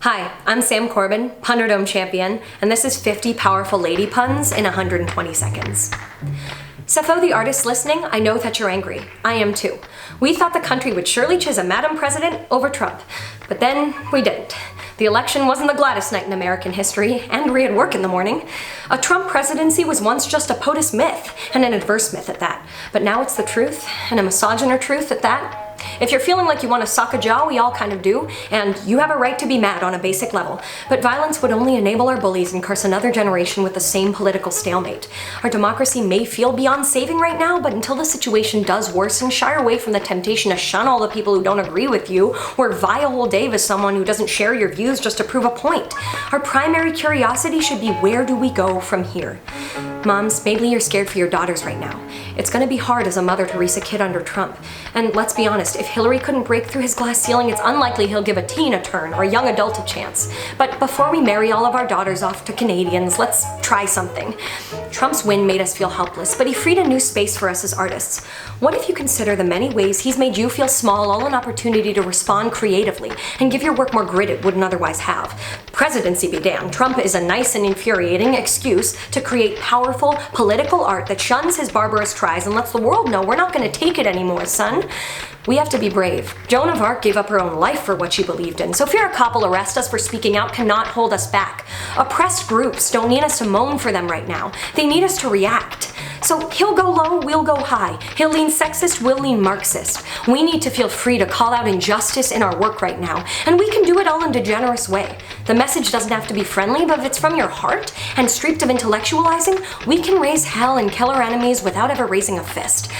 Hi, I'm Sam Corbin, Punderdome champion, and this is 50 powerful lady puns in 120 seconds. Sappho the artist listening, I know that you're angry. I am too. We thought the country would surely choose a Madam President over Trump, but then we didn't. The election wasn't the gladdest night in American history, and we had work in the morning. A Trump presidency was once just a POTUS myth, and an adverse myth at that. But now it's the truth, and a misogynist truth at that. If you're feeling like you want to sock a jaw, we all kind of do, and you have a right to be mad on a basic level. But violence would only enable our bullies and curse another generation with the same political stalemate. Our democracy may feel beyond saving right now, but until the situation does worsen, shy away from the temptation to shun all the people who don't agree with you, or vie a whole day with someone who doesn't share your views just to prove a point. Our primary curiosity should be, where do we go from here? Moms, maybe you're scared for your daughters right now. It's gonna be hard as a mother to raise a kid under Trump. And let's be honest, if Hillary couldn't break through his glass ceiling, it's unlikely he'll give a teen a turn or a young adult a chance. But before we marry all of our daughters off to Canadians, let's try something. Trump's win made us feel helpless, but he freed a new space for us as artists. What if you consider the many ways he's made you feel small, all an opportunity to respond creatively and give your work more grit it wouldn't otherwise have? Presidency be damned, Trump is a nice and infuriating excuse to create powerful political art that shuns his barbarous tries and lets the world know we're not going to take it anymore, son. We have to be brave. Joan of Arc gave up her own life for what she believed in, so fear a cop will arrest us for speaking out cannot hold us back. Oppressed groups don't need us to moan for them right now. They need us to react. So he'll go low, we'll go high. He'll lean sexist, we'll lean Marxist. We need to feel free to call out injustice in our work right now, and we can do it all in a generous way. The message doesn't have to be friendly, but if it's from your heart and streaked of intellectualizing, we can raise hell and kill our enemies without ever raising a fist.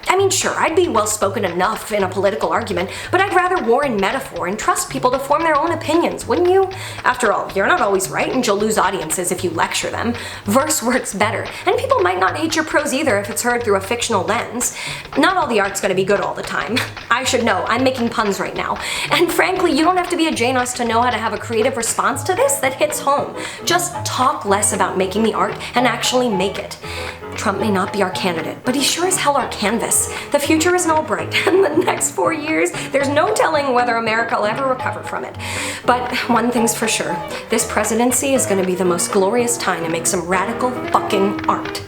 I mean, sure, I'd be well-spoken enough in a political argument, but I'd rather war in metaphor and trust people to form their own opinions, wouldn't you? After all, you're not always right, and you'll lose audiences if you lecture them. Verse works better, and people might not hate your prose either if it's heard through a fictional lens. Not all the art's gonna be good all the time. I should know, I'm making puns right now. And frankly, you don't have to be a Jane Austen to know how to have a creative response to this that hits home. Just talk less about making the art and actually make it. Trump may not be our candidate, but he sure as hell our canvas. The future isn't all bright, and the next 4 years, there's no telling whether America will ever recover from it. But one thing's for sure, this presidency is gonna be the most glorious time to make some radical fucking art.